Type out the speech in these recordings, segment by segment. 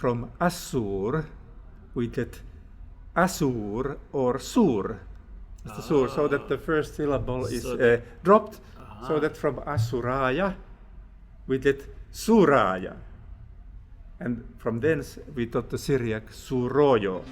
from Assur, we get Asur or Sur. It's the Sur, so that the first syllable is dropped, so that from Asuraya, we get Suraya. And from thence, we taught the Syriac Suroyo.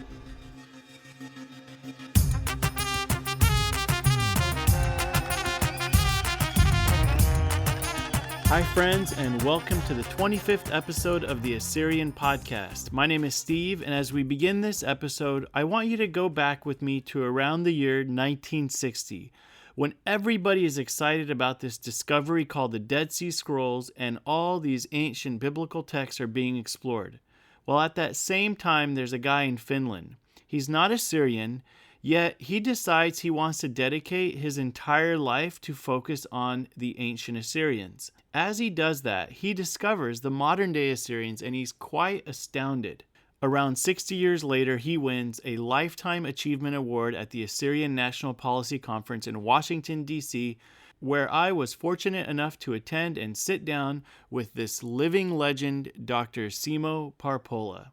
Hi friends, and welcome to the 25th episode of the Assyrian podcast. My name is Steve, and as we begin this episode, I want you to go back with me to around the year 1960, when everybody is excited about this discovery called the Dead Sea Scrolls, and all these ancient biblical texts are being explored. Well, at that same time, there's a guy in Finland. He's not Assyrian, yet he decides he wants to dedicate his entire life to focus on the ancient Assyrians. As he does that, he discovers the modern-day Assyrians, and he's quite astounded. Around 60 years later, he wins a Lifetime Achievement Award at the Assyrian National Policy Conference in Washington, D.C., where I was fortunate enough to attend and sit down with this living legend, Dr. Simo Parpola.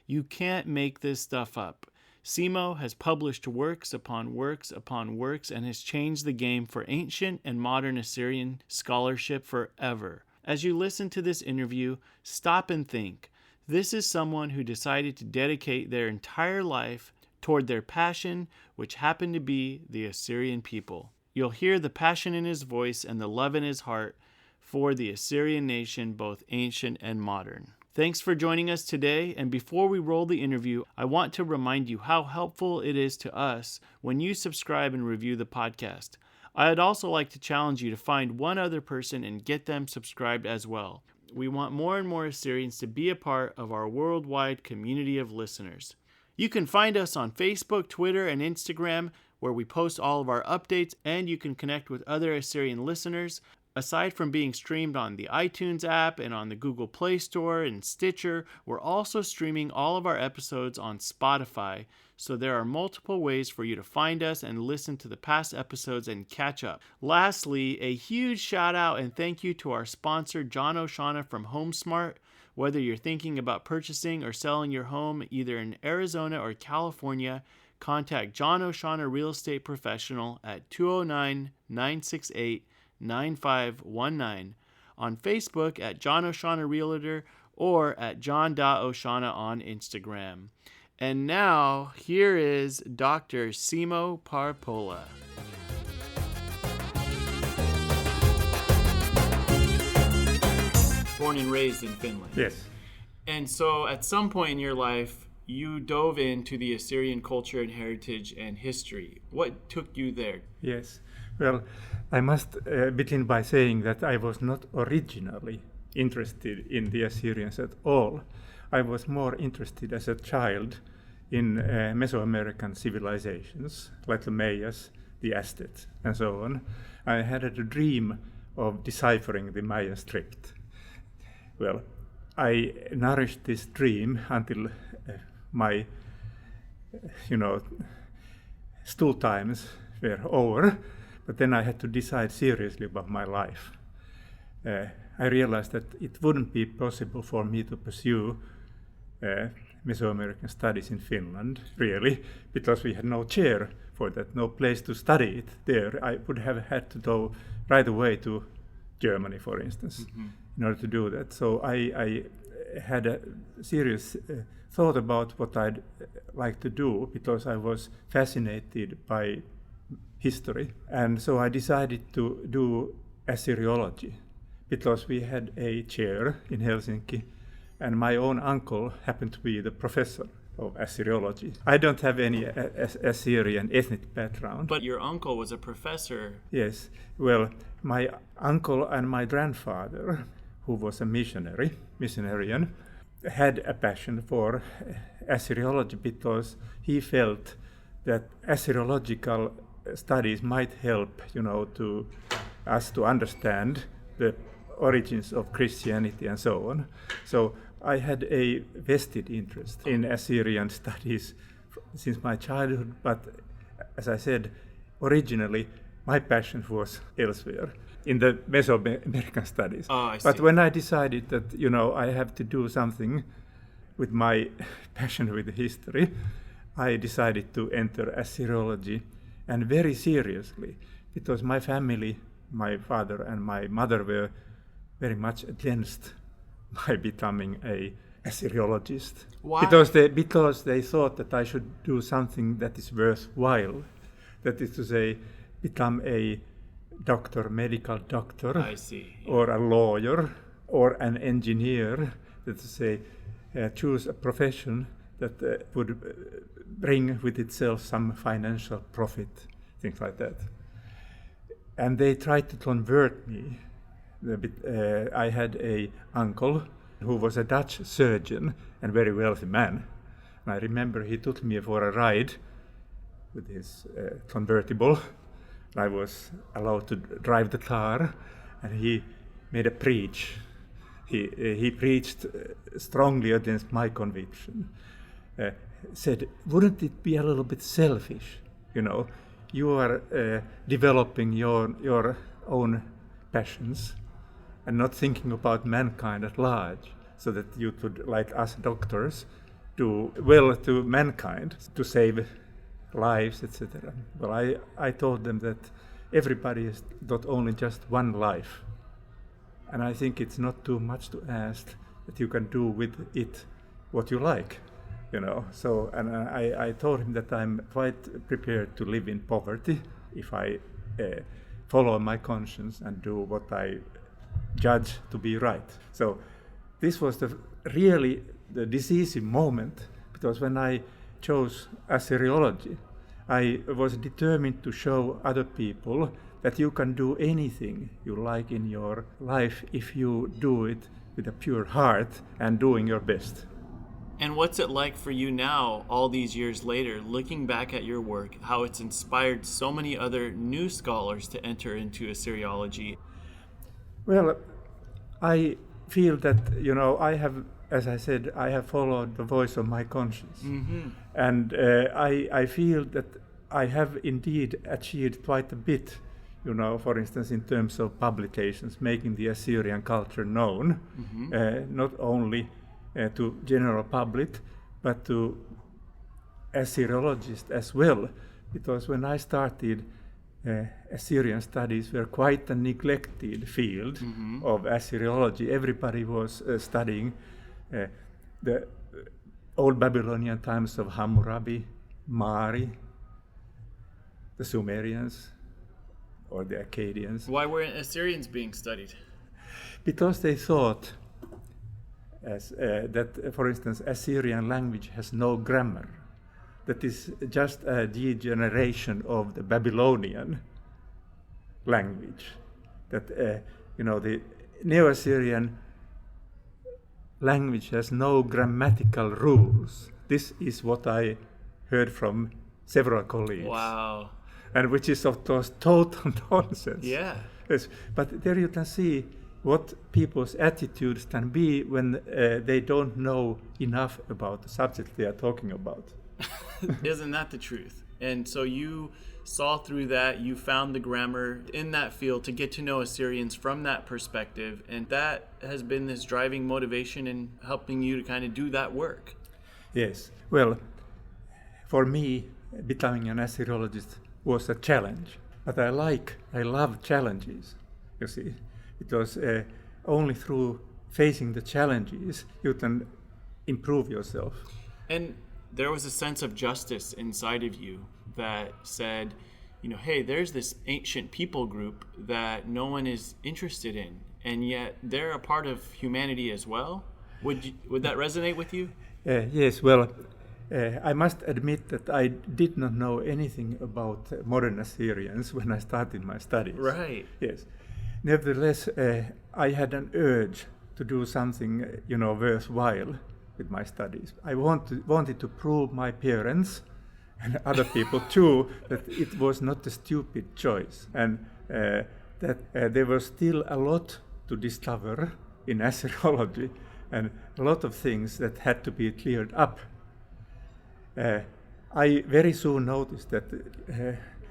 You can't make this stuff up. Simo has published works upon works upon works and has changed the game for ancient and modern Assyrian scholarship forever. As you listen to this interview, stop and think. This is someone who decided to dedicate their entire life toward their passion, which happened to be the Assyrian people. You'll hear the passion in his voice and the love in his heart for the Assyrian nation, both ancient and modern. Thanks for joining us today, and before we roll the interview, I want to remind you how helpful it is to us when you subscribe and review the podcast. I'd also like to challenge you to find one other person and get them subscribed as well. We want more and more Assyrians to be a part of our worldwide community of listeners. You can find us on Facebook, Twitter, and Instagram, where we post all of our updates, and you can connect with other Assyrian listeners. Aside from being streamed on the iTunes app and on the Google Play Store and Stitcher, we're also streaming all of our episodes on Spotify, so there are multiple ways for you to find us and listen to the past episodes and catch up. Lastly, a huge shout out and thank you to our sponsor, John O'Shaughnessy from HomeSmart. Whether you're thinking about purchasing or selling your home either in Arizona or California, contact John O'Shaughnessy Real Estate Professional at 209-968-9519, on Facebook at John O'Shaughnessy Realtor, or at john.o'shaughnessy on Instagram. And now, here is Dr. Simo Parpola. Born and raised in Finland. Yes. And so at some point in your life, you dove into the Assyrian culture and heritage and history. What took you there? Yes. Well, I must begin by saying that I was not originally interested in the Assyrians at all. I was more interested as a child in Mesoamerican civilizations, like the Mayas, the Aztecs, and so on. I had a dream of deciphering the Maya script. Well, I nourished this dream until my, school times were over. But then I had to decide seriously about my life. I realized that it wouldn't be possible for me to pursue Mesoamerican studies in Finland, really, because we had no chair for that, no place to study it there. I would have had to go right away to Germany, for instance, in order to do that. So I had a serious thought about what I'd like to do, because I was fascinated by history. And so I decided to do Assyriology, because we had a chair in Helsinki, and my own uncle happened to be the professor of Assyriology. I don't have any Assyrian ethnic background. But your uncle was a professor. Yes. Well, my uncle and my grandfather, who was a missionarian, had a passion for Assyriology, because he felt that Assyriological studies might help, to us to understand the origins of Christianity and so on. So I had a vested interest in Assyrian studies since my childhood, but as I said, originally my passion was elsewhere, in the Mesoamerican studies. Oh, I see. But when I decided that, I have to do something with my passion with history, I decided to enter Assyriology, and very seriously, because my family, my father and my mother were very much against my becoming a Assyriologist. Why? Because they thought that I should do something that is worthwhile, that is to say, become a doctor, medical doctor, I see. or a lawyer, or an engineer, that is to say, choose a profession that would bring with itself some financial profit, things like that. And they tried to convert me. I had an uncle who was a Dutch surgeon and very wealthy man. And I remember he took me for a ride with his convertible. I was allowed to drive the car, and he made a preach. He preached strongly against my conviction. Said, wouldn't it be a little bit selfish? You are developing your own passions and not thinking about mankind at large, so that you could, like us doctors, do well to mankind to save lives, etc. Well, I told them that everybody has got only just one life, and I think it's not too much to ask that you can do with it what you like. So, and I told him that I'm quite prepared to live in poverty if I follow my conscience and do what I judge to be right. So this was really the decisive moment, because when I chose Assyriology, I was determined to show other people that you can do anything you like in your life if you do it with a pure heart and doing your best. And what's it like for you now, all these years later, looking back at your work, how it's inspired so many other new scholars to enter into Assyriology? Well, I feel that, I have, as I said, I have followed the voice of my conscience. Mm-hmm. And I feel that I have indeed achieved quite a bit, for instance, in terms of publications, making the Assyrian culture known, not only to general public, but to Assyriologists as well, because when I started, Assyrian studies were quite a neglected field of Assyriology. Everybody was studying the old Babylonian times of Hammurabi, Mari, the Sumerians, or the Akkadians. Why weren't Assyrians being studied? Because they thought that, for instance, Assyrian language has no grammar. That is just a degeneration of the Babylonian language. That, the Neo-Assyrian language has no grammatical rules. This is what I heard from several colleagues. Wow. And which is, of course, total nonsense. Yeah. Yes, but there you can see what people's attitudes can be when they don't know enough about the subject they are talking about. Isn't that the truth? And so you saw through that, you found the grammar in that field to get to know Assyrians from that perspective, and that has been this driving motivation in helping you to kind of do that work. Yes. Well, for me, becoming an Assyriologist was a challenge, but I love challenges, you see, because only through facing the challenges you can improve yourself. And there was a sense of justice inside of you that said, hey, there's this ancient people group that no one is interested in, and yet they're a part of humanity as well. Would that resonate with you? Yes, well, I must admit that I did not know anything about modern Assyrians when I started my studies. Right. Yes. Nevertheless, I had an urge to do something, worthwhile with my studies. I wanted to prove my parents and other people too that it was not a stupid choice, and that there was still a lot to discover in Assyriology and a lot of things that had to be cleared up. I very soon noticed that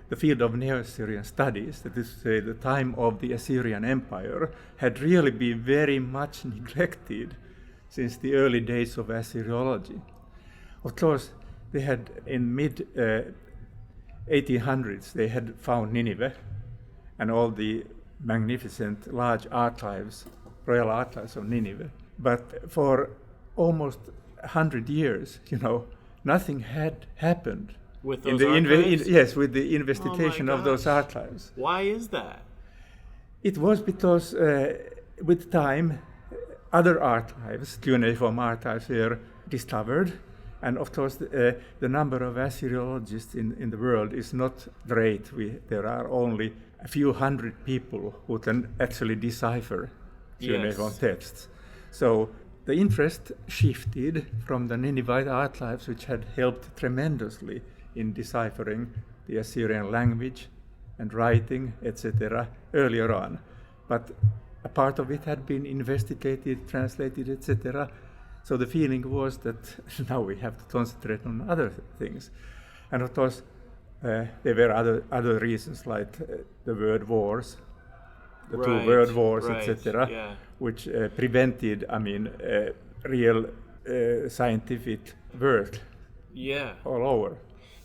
the field of Neo-Assyrian studies, that is to say the time of the Assyrian Empire, had really been very much neglected. since the early days of Assyriology. Of course, they had in mid 1800s, they had found Nineveh and all the magnificent large archives, royal archives of Nineveh. But for almost 100 years, nothing had happened. With those archives? Yes, with the investigation of those archives. Why is that? It was because with time, other archives, cuneiform archives, were discovered. And of course, the number of Assyriologists in the world is not great. There are only a few hundred people who can actually decipher cuneiform texts. So the interest shifted from the Ninevite archives, which had helped tremendously in deciphering the Assyrian language and writing, etc., earlier on. But a part of it had been investigated, translated, etc. So the feeling was that now we have to concentrate on other things. And of course, there were other reasons like the word wars, the two world wars, etc., which prevented, real scientific work all over.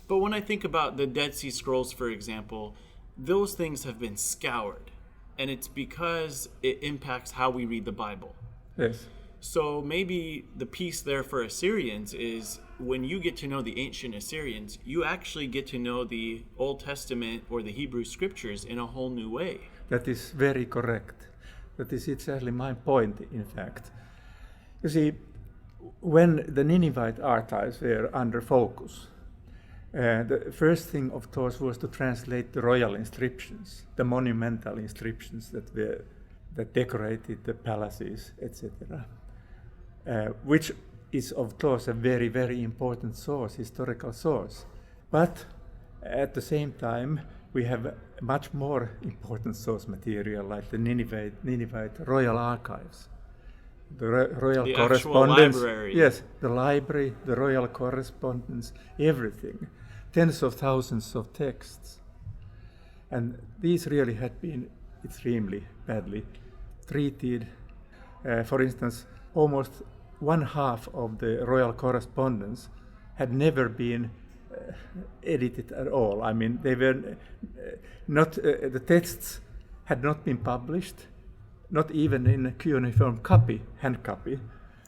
But when I think about the Dead Sea Scrolls, for example, those things have been scoured, and it's because it impacts how we read the Bible. Yes. So maybe the piece there for Assyrians is when you get to know the ancient Assyrians, you actually get to know the Old Testament or the Hebrew scriptures in a whole new way. That is very correct. That is exactly my point, in fact. You see, when the Ninevite archives were under focus, the first thing, of course, was to translate the royal inscriptions, the monumental inscriptions that decorated the palaces, etc., which is, of course, a very, very important source, historical source. But at the same time, we have a much more important source material, like the Ninevite royal archives, the royal correspondence. Library. Yes, the library, the royal correspondence, everything. Tens of thousands of texts. And these really had been extremely badly treated. For instance, almost one half of the royal correspondence had never been edited at all. They were not, the texts had not been published, not even in a cuneiform copy, hand copy.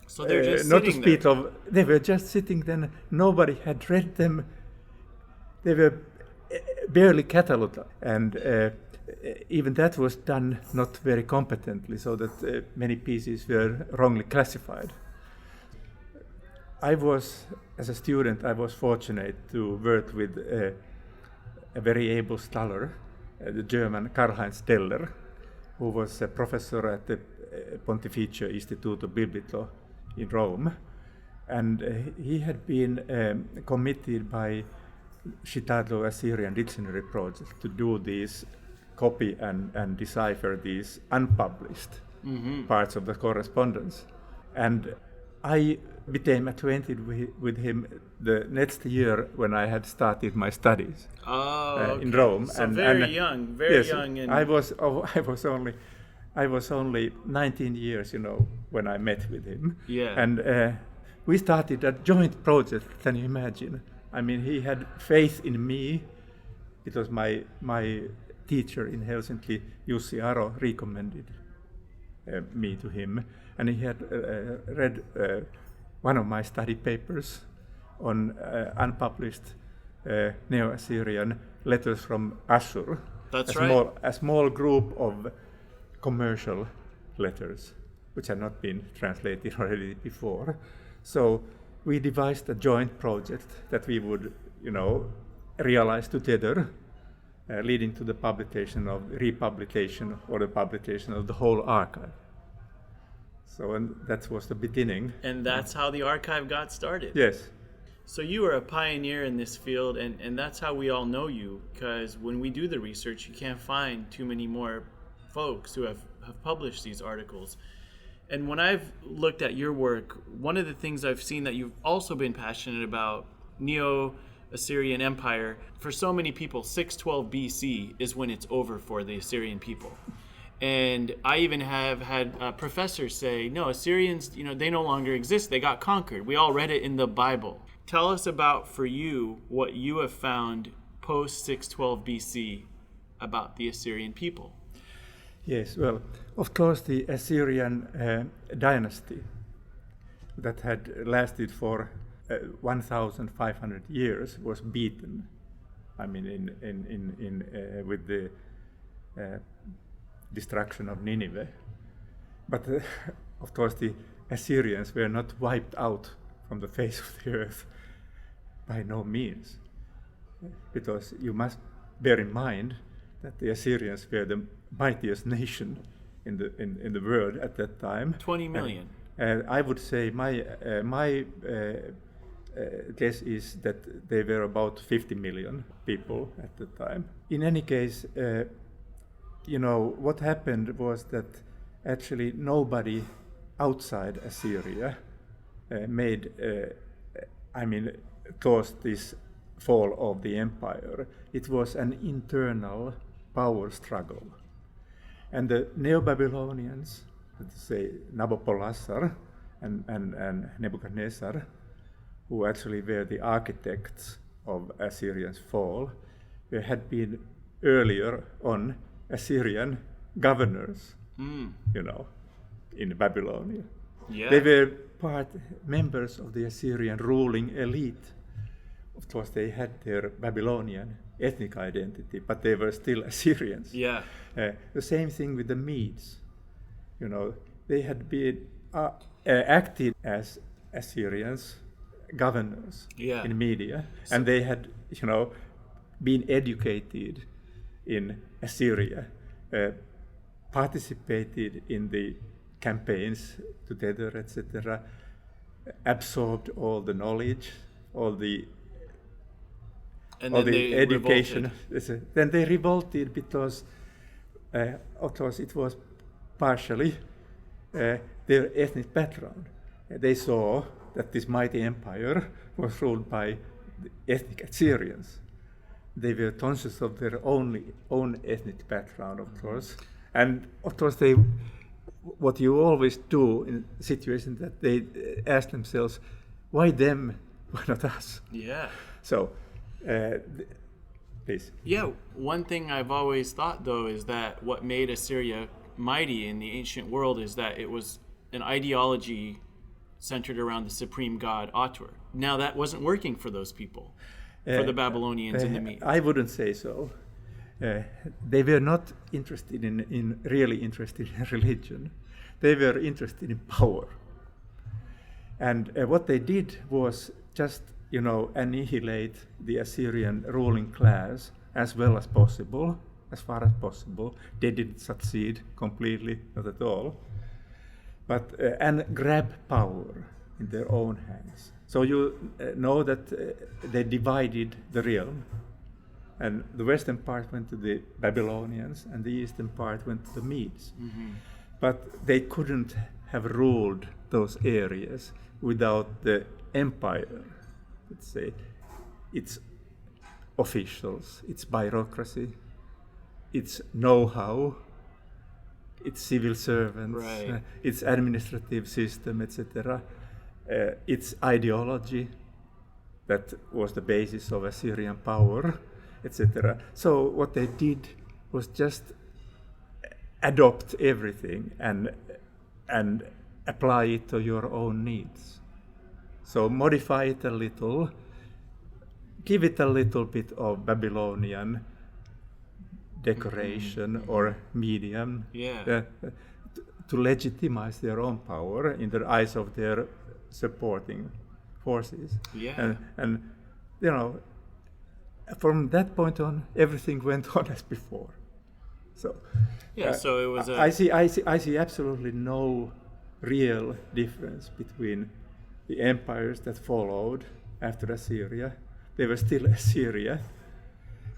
So they're just not to sitting speak there. of, they were just sitting there. Nobody had read them. They were barely catalogued, and even that was done not very competently, so that many pieces were wrongly classified. As a student, I was fortunate to work with a very able scholar, the German Karl-Heinz Teller, who was a professor at the Pontificio Istituto Biblico in Rome. And he had been committed by Chicago Assyrian Dictionary project to do these copy and decipher these unpublished parts of the correspondence. And I became acquainted with him the next year when I had started my studies in Rome. So and very young. And I was only 19 years, when I met with him. Yeah. And we started a joint project. Can you imagine? He had faith in me. It was my teacher in Helsinki, Jussi Aro, recommended me to him, and he had read one of my study papers on unpublished Neo-Assyrian letters from Ashur. That's right. A small group of commercial letters, which had not been translated already before. So we devised a joint project that we would, realize together, leading to the republication or the publication of the whole archive. So, and that was the beginning. And that's how the archive got started. Yes. So you are a pioneer in this field, and that's how we all know you, because when we do the research, you can't find too many more folks who have published these articles. And when I've looked at your work, one of the things I've seen that you've also been passionate about, Neo-Assyrian Empire, for so many people, 612 BC is when it's over for the Assyrian people. And I even have had professors say, no, Assyrians, they no longer exist. They got conquered. We all read it in the Bible. Tell us about, for you, what you have found post 612 BC about the Assyrian people. Yes, well, of course, the Assyrian dynasty that had lasted for 1,500 years was beaten. I mean, with the destruction of Nineveh. But of course, the Assyrians were not wiped out from the face of the earth by no means, because you must bear in mind that the Assyrians were the mightiest nation in the world at that time. 20 million. I would say my guess is that they were about 50 million people at the time. In any case, what happened was that actually nobody outside Assyria caused this fall of the empire. It was an internal power struggle. And the Neo-Babylonians, let's say Nabopolassar and Nebuchadnezzar, who actually were the architects of Assyrian's fall, had been earlier on Assyrian governors, in Babylonia. Yeah. They were members of the Assyrian ruling elite. Of course, they had their Babylonian ethnic identity, but they were still Assyrians. Yeah. The same thing with the Medes. They had been acted as Assyrians governors in Media, and they had, been educated in Assyria, participated in the campaigns together, etc., absorbed all the knowledge, all the education. Then they revolted because, of course, it was partially their ethnic background. They saw that this mighty empire was ruled by the ethnic Assyrians. They were conscious of their own ethnic background, of course. And of course, what you always do in situations that they ask themselves, why them, why not us? Yeah. So, please. Yeah, one thing I've always thought, though, is that what made Assyria mighty in the ancient world is that it was an ideology centered around the supreme god Atur. Now, that wasn't working for those people, for the Babylonians and the Medes. I wouldn't say so. They were not really interested in religion. They were interested in power. And what they did was just, annihilate the Assyrian ruling class as well as possible, as far as possible. They didn't succeed completely, not at all. But and grab power in their own hands. So you know that they divided the realm. And the western part went to the Babylonians, and the eastern part went to the Medes. Mm-hmm. But they couldn't have ruled those areas without the empire, let's say, its officials, its bureaucracy, its know-how, its civil servants, right. Its administrative system, etc., its ideology, that was the basis of Assyrian power, etc. So what they did was just adopt everything and apply it to your own needs. So modify it a little, give it a little bit of Babylonian decoration or medium to legitimize their own power in the eyes of their supporting forces. Yeah. And from that point on, everything went on as before. So so it was I see absolutely no real difference between the empires that followed after Assyria. They were still Assyria,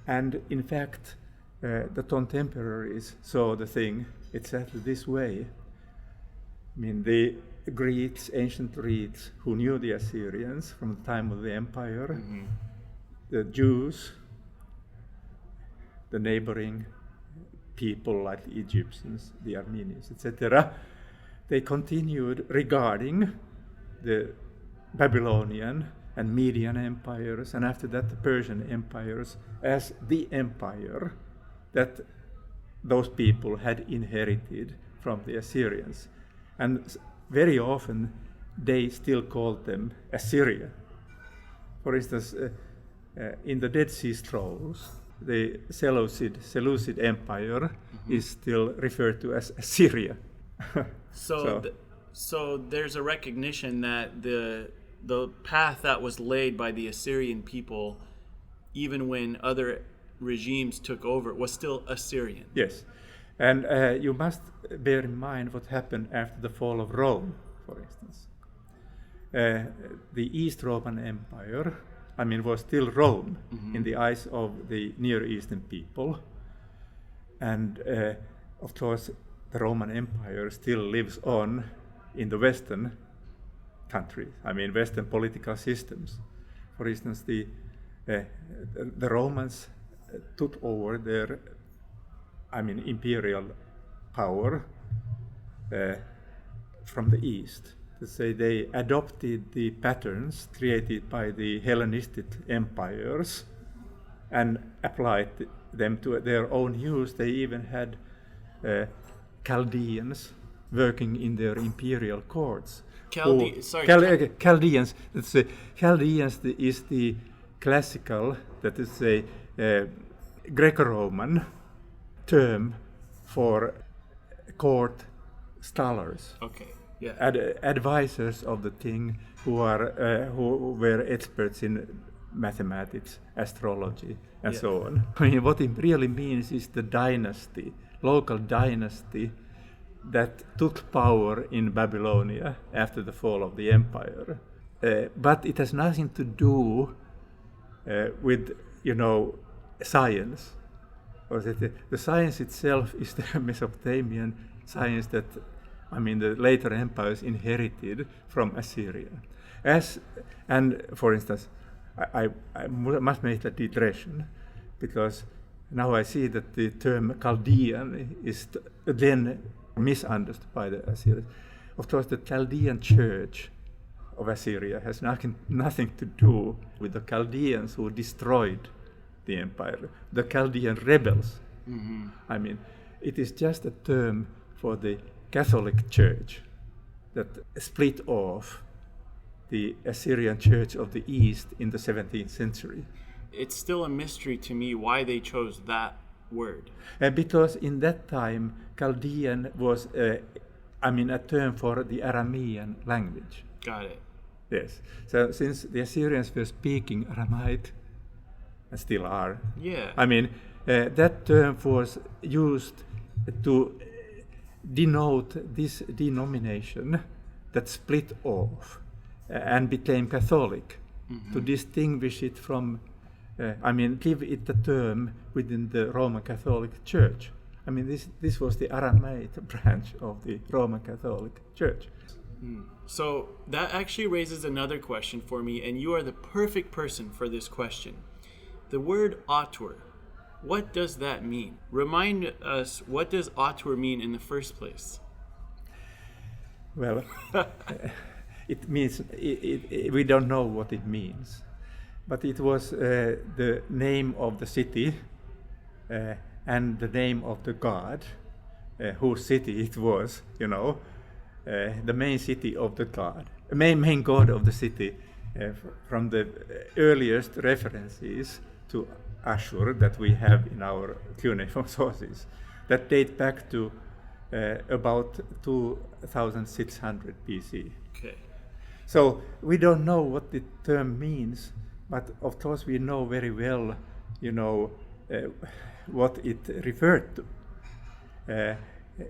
and in fact, the contemporaries saw the thing exactly this way. I mean, the Greeks, ancient Greeks, who knew the Assyrians from the time of the empire, mm-hmm. the Jews, the neighboring people like the Egyptians, the Armenians, etc., they continued regarding the Babylonian and Median empires, and after that the Persian empires, as the empire that those people had inherited from the Assyrians. And very often they still called them Assyria. For instance, in the Dead Sea Scrolls, the Seleucid Empire is still referred to as Assyria. So there's a recognition that the path that was laid by the Assyrian people, even when other regimes took over, was still Assyrian. Yes, and you must bear in mind what happened after the fall of Rome, for instance. The East Roman Empire, was still Rome in the eyes of the Near Eastern people. And of course, the Roman Empire still lives on in the Western countries, Western political systems. For instance, the Romans took over their, imperial power from the East. To say they adopted the patterns created by the Hellenistic empires and applied them to their own use. They even had Chaldeans working in their imperial courts. Chaldeans. Chaldeans is the classical, that is a Greco-Roman term for court scholars. Okay. Yeah. Advisors of the king who were experts in mathematics, astrology, and so on. What it really means is the dynasty, local dynasty that took power in Babylonia after the fall of the empire. But it has nothing to do with, science. Or the science itself is the Mesopotamian science that the later empires inherited from Assyria. And for instance, I must make a digression, because now I see that the term Chaldean is then misunderstood by the Assyrians. Of course, the Chaldean church of Assyria has nothing to do with the Chaldeans who destroyed the empire, the Chaldean rebels. It is just a term for the Catholic Church that split off the Assyrian Church of the East in the 17th century. It's still a mystery to me why they chose that word. Because in that time, Chaldean was a term for the Aramean language. Got it. Yes. So since the Assyrians were speaking Aramaic, and still are, that term was used to denote this denomination that split off and became Catholic, to distinguish it from, give it a term within the Roman Catholic Church. This was the Aramaic branch of the Roman Catholic Church. So that actually raises another question for me, and you are the perfect person for this question. The word autor, what does that mean? Remind us, what does autor mean in the first place? Well, it means, we don't know what it means, but it was the name of the city and the name of the god, whose city it was, the main city of the god, main god of the city, from the earliest references to Ashur that we have in our cuneiform sources, that date back to about 2600 BC. Okay. So we don't know what the term means, but of course we know very well, what it referred to.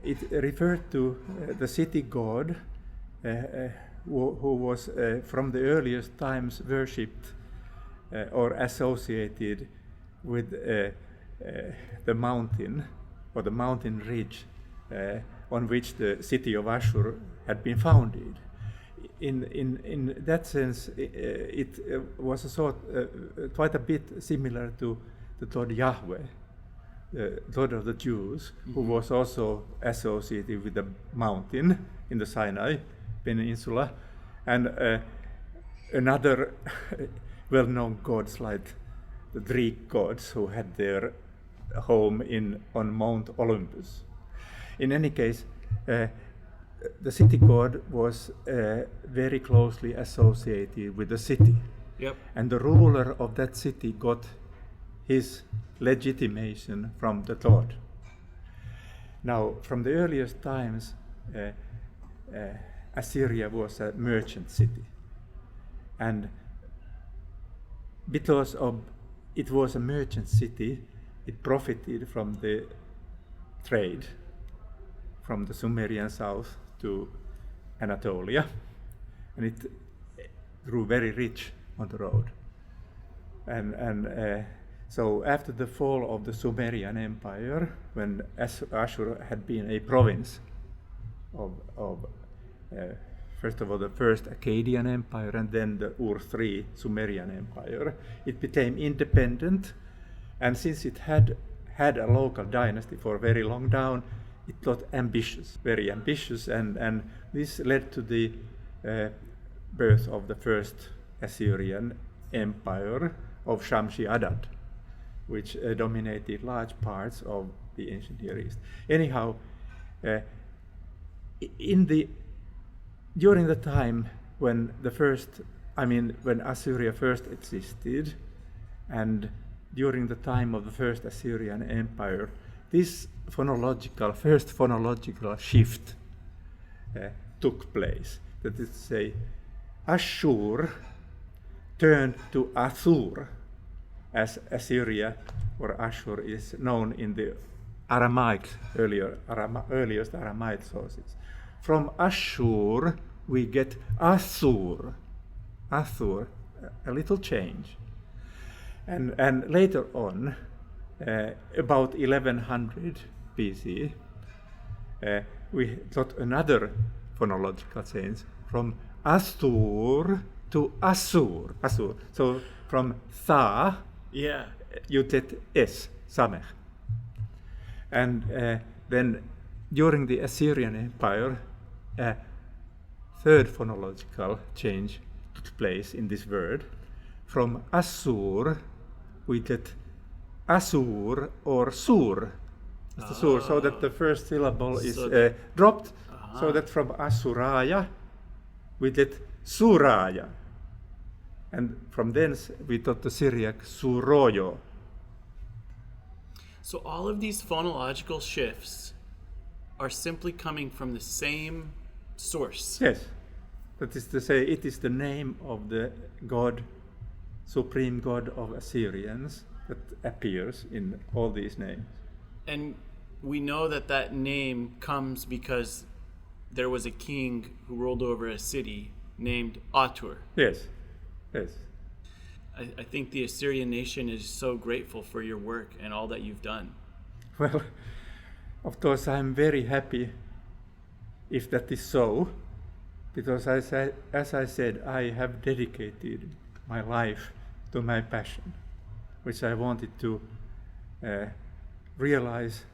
It referred to the city god who was from the earliest times worshipped or associated with the mountain or the mountain ridge on which the city of Ashur had been founded. In that sense, it was a sort quite a bit similar to the god Yahweh, Lord of the Jews, who was also associated with the mountain in the Sinai Peninsula, and another well-known gods like the Greek gods who had their home on Mount Olympus. In any case, the city god was very closely associated with the city. Yep. And the ruler of that city got his legitimation from the Lord. Now, from the earliest times, Assyria was a merchant city. And because it was a merchant city, it profited from the trade from the Sumerian south to Anatolia, and it grew very rich on the road. And so after the fall of the Sumerian Empire, when Ashur had been a province of first of all the first Akkadian Empire and then the Ur-III Sumerian Empire, it became independent, and since it had a local dynasty for very long down, it got ambitious, very ambitious, and this led to the birth of the first Assyrian Empire of Shamshi-Adad, which dominated large parts of the ancient Near East. Anyhow, during the time when when Assyria first existed, and during the time of the first Assyrian Empire, this first phonological shift took place. That is to say, Ashur turned to Athur, as Assyria or Ashur is known in the earliest Aramaic sources. From Ashur we get Athur, a little change. And later on, about 1100 BC, we got another phonological change from Astur to Assur. So from Tha, you get S, Samech. And then during the Assyrian Empire, a third phonological change took place in this word. From Assur, we get Asur or Sur. The Sur, so that the first syllable is dropped, so that from Asuraya, we get Suraya. And from thence, we got the Syriac Suroyo. So all of these phonological shifts are simply coming from the same source. Yes. That is to say, it is the name of the god, supreme god of Assyrians, that appears in all these names. And we know that name comes because there was a king who ruled over a city named Atur. Yes. I think the Assyrian nation is so grateful for your work and all that you've done. Well, of course, I'm very happy if that is so, because as I said, I have dedicated my life to my passion, which I wanted to realize,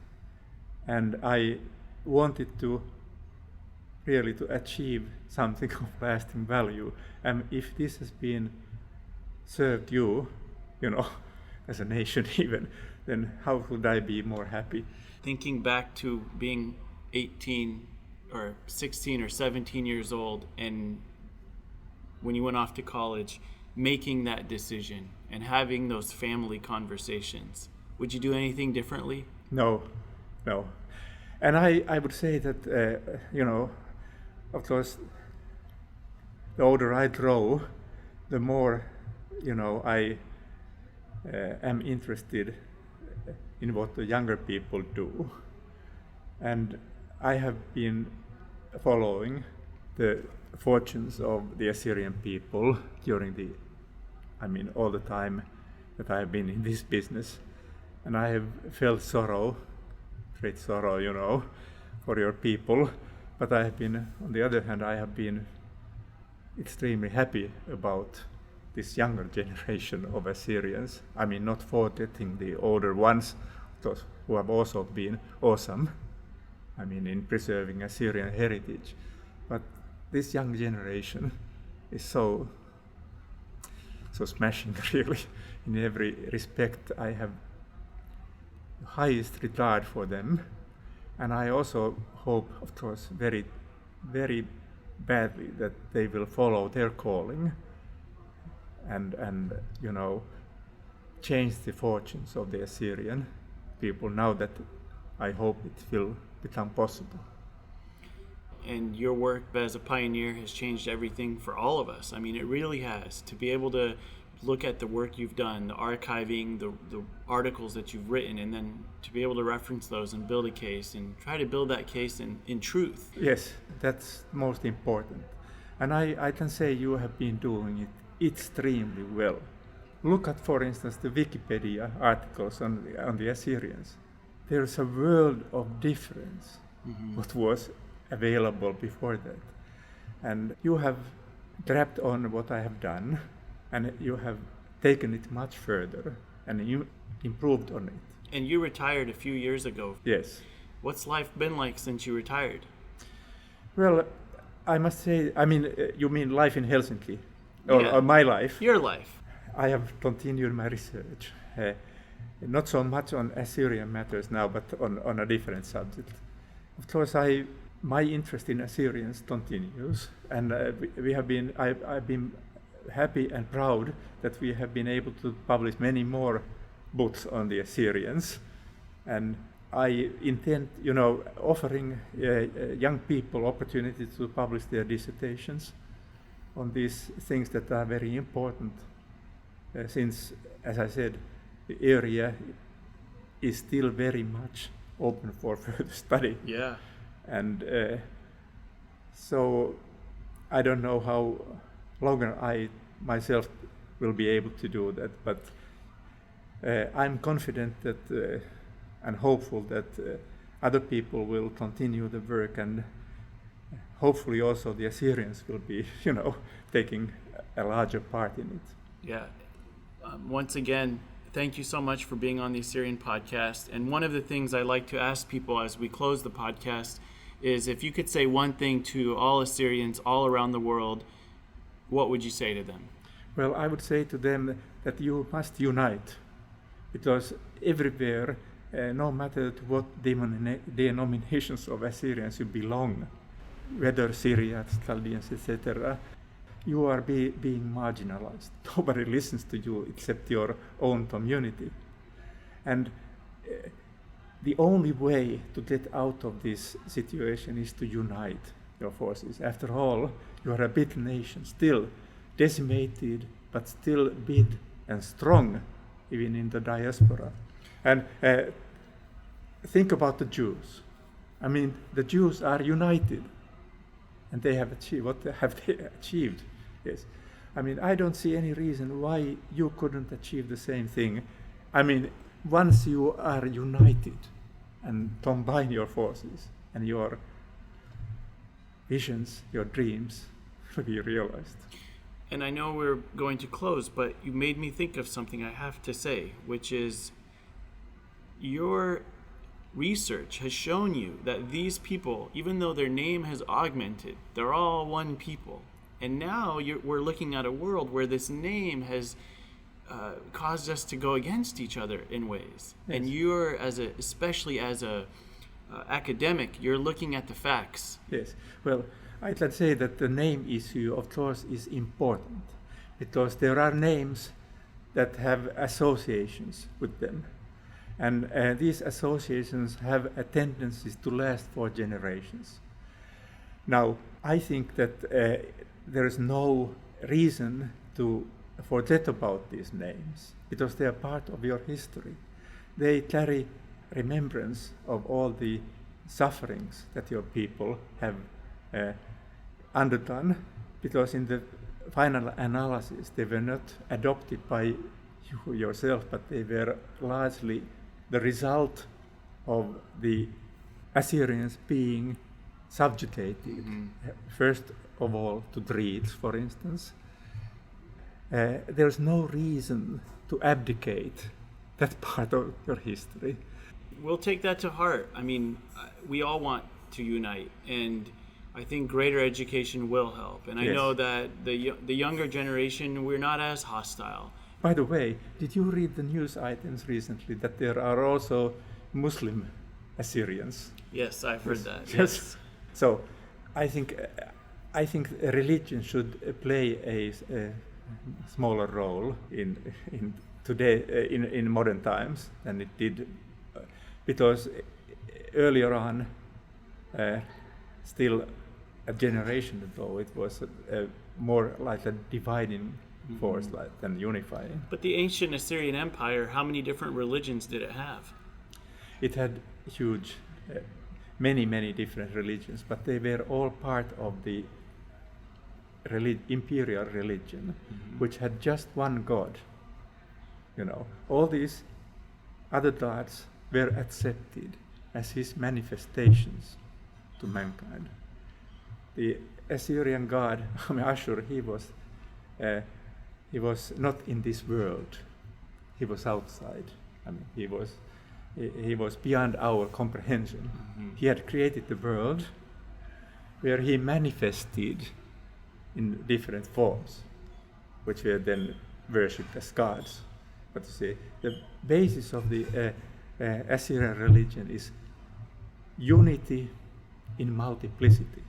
and I wanted to really to achieve something of lasting value. And if this has been served you as a nation even, then how could I be more happy? Thinking back to being 18 or 16 or 17 years old, and when you went off to college, making that decision and having those family conversations, would you do anything differently? No. And I would say that, of course, the older I grow, the more, I am interested in what the younger people do. And I have been following the fortunes of the Assyrian people during all the time that I have been in this business. And I have felt great sorrow, for your people. But I have been, on the other hand, I have been extremely happy about this younger generation of Assyrians. Not forgetting the older ones, those who have also been awesome, I mean, in preserving Assyrian heritage. But this young generation is so smashing, really. In every respect, I have the highest regard for them. And I also hope, of course, very, very badly that they will follow their calling and change the fortunes of the Assyrian people, now that I hope it will become possible. And your work as a pioneer has changed everything for all of us. I mean, it really has. To be able to look at the work you've done, the archiving, the articles that you've written, and then to be able to reference those and build a case and try to build that case in truth. Yes, that's most important. And I can say you have been doing it extremely well. Look at, for instance, the Wikipedia articles on the Assyrians. There's a world of difference what was available before that. And you have grabbed on what I have done, and you have taken it much further, and you improved on it. And you retired a few years ago. Yes. What's life been like since you retired? Well, I must say, you mean life in Helsinki? Or my life? Your life. I have continued my research. Not so much on Assyrian matters now, but on a different subject. Of course, my interest in Assyrians continues, and I've been happy and proud that we have been able to publish many more books on the Assyrians, and I intend, offering young people opportunity to publish their dissertations on these things that are very important, since, as I said, the area is still very much open for further study. Yeah. And so I don't know how longer I myself will be able to do that, but I'm confident that and hopeful that other people will continue the work, and hopefully also the Assyrians will be, taking a larger part in it. Yeah. Once again, thank you so much for being on the Assyrian podcast. And one of the things I like to ask people as we close the podcast is, if you could say one thing to all Assyrians all around the world, what would you say to them? Well, I would say to them that you must unite, because everywhere, no matter to what denominations of Assyrians you belong, whether Syrians, Chaldeans, etc., you are being marginalized. Nobody listens to you except your own community. And the only way to get out of this situation is to unite your forces. After all, you are a big nation, still decimated, but still big and strong, even in the diaspora. And think about the Jews. The Jews are united, and they have achieved. What have they achieved? Yes. I don't see any reason why you couldn't achieve the same thing. Once you are united and combine your forces and your visions, your dreams will be realized. And I know we're going to close, but you made me think of something I have to say, which is your research has shown you that these people, even though their name has augmented, they're all one people. And now we're looking at a world where this name has caused us to go against each other in ways. Yes. And you're, especially as a academic, you're looking at the facts. Yes. Well, I can say that the name issue, of course, is important, because there are names that have associations with them. And these associations have a tendency to last for generations. Now, I think that there is no reason to forget about these names, because they are part of your history. They carry remembrance of all the sufferings that your people have undergone, because in the final analysis they were not adopted by you yourself, but they were largely the result of the Assyrians being subjugated, first of all to Greeks, for instance. There's no reason to abdicate that part of your history. we'll take that to heart. I mean, we all want to unite, and I think greater education will help. And I know that the younger generation, we're not as hostile. By the way, did you read the news items recently that there are also Muslim Assyrians? Yes, I've heard that. Yes. So, I think religion should play a smaller role in today in modern times than it did, because earlier on, still a generation ago, it was more like a dividing force than unifying. But the ancient Assyrian Empire, how many different religions did it have? It had huge, many different religions, but they were all part of the imperial religion, which had just one god. You know, all these other gods were accepted as his manifestations to mankind. The Assyrian god, Ashur, he was not in this world. He was outside. I mean, he was beyond our comprehension. He had created the world where he manifested in different forms, which were then worshipped as gods. But you see, the basis of the Assyrian religion is unity in multiplicity.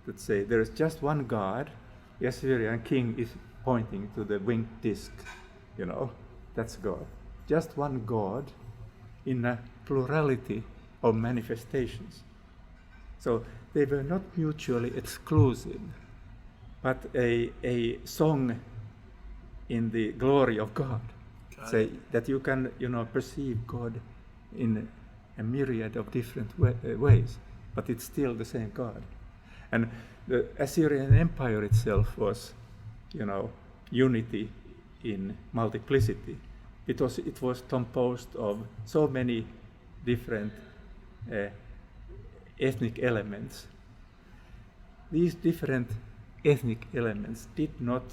Let's say there is just one God. The Assyrian king is pointing to the winged disc. You know, that's God. Just one God in a plurality of manifestations. So they were not mutually exclusive, but a song in the glory of God. Say that you can, perceive God in a myriad of different ways, but it's still the same God. And the Assyrian Empire itself was, unity in multiplicity, because it was composed of so many different ethnic elements. These different ethnic elements did not,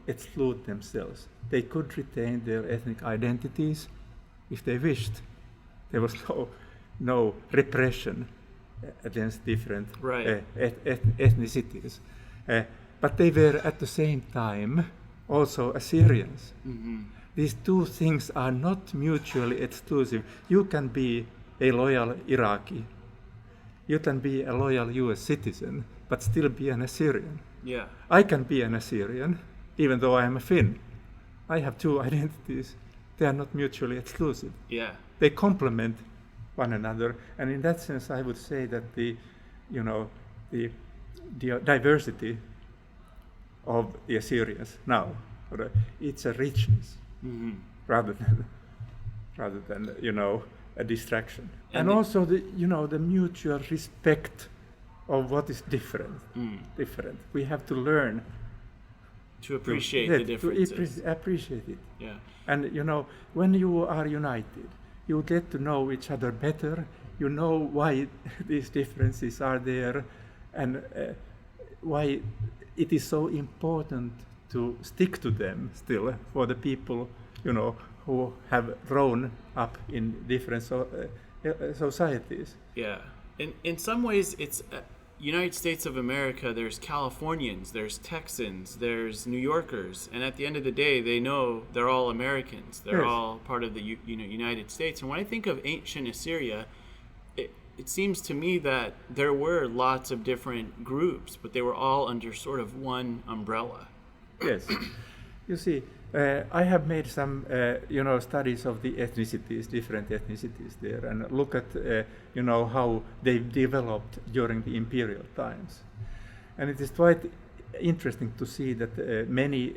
exclude themselves. They could retain their ethnic identities if they wished. There was no repression against different ethnicities. But they were at the same time also Assyrians. These two things are not mutually exclusive. You can be a loyal Iraqi. You can be a loyal US citizen, but still be an Assyrian. Yeah. I can be an Assyrian, even though I am a Finn. I have two identities. They are not mutually exclusive. Yeah. They complement one another, and in that sense, I would say that the diversity of the Assyrians now, it's a richness rather than a distraction, and also the mutual respect of what is different. Different. We have to learn to appreciate the differences. To appreciate it. Yeah. And when you are united, you get to know each other better. You know why these differences are there, and why it is so important to stick to them still for the people, who have grown up in different societies. Yeah. In some ways, it's United States of America. There's Californians, there's Texans, there's New Yorkers, and at the end of the day, they know they're all Americans. They're all part of the United States. And when I think of ancient Assyria, it seems to me that there were lots of different groups, but they were all under sort of one umbrella. Yes. You see, I have made some, studies of the ethnicities, different ethnicities there, and look at, how they developed during the imperial times. And it is quite interesting to see that many,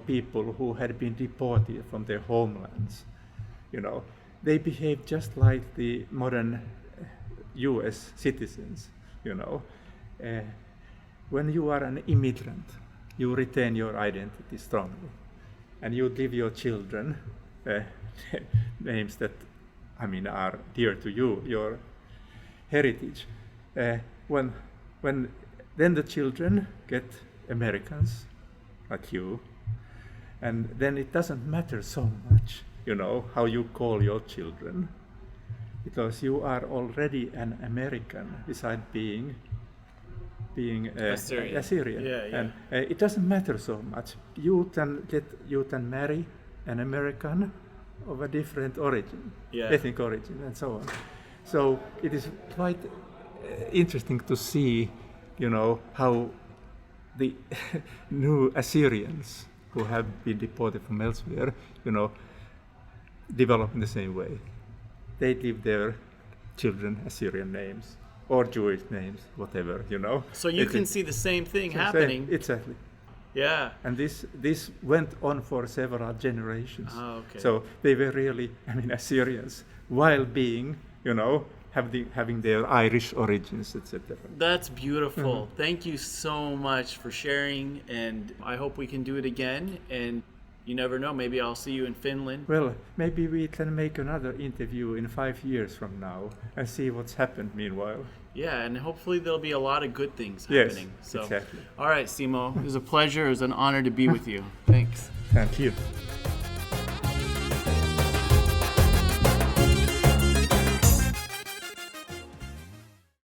people who had been deported from their homelands, they behaved just like the modern U.S. citizens, When you are an immigrant, you retain your identity strongly. And you give your children names that, are dear to you, your heritage. When then the children get Americans, like you, and then it doesn't matter so much, how you call your children. because you are already an American beside being Assyrian. And it doesn't matter so much. You can marry an American of a different origin, ethnic origin, and so on. So it is quite interesting to see, how the new Assyrians who have been deported from elsewhere, develop in the same way. They give their children Assyrian names or Jewish names, whatever, So you can see the same thing happening. Exactly. Yeah. And this went on for several generations. Oh, okay. So they were really, Assyrians, while being, having their Irish origins, etc. That's beautiful. Thank you so much for sharing, and I hope we can do it again. And you never know, maybe I'll see you in Finland. Well, maybe we can make another interview in 5 years from now and see what's happened meanwhile. Yeah, and hopefully there'll be a lot of good things happening. Yes, exactly. All right, Simo, it was a pleasure. It was an honor to be with you. Thanks. Thank you.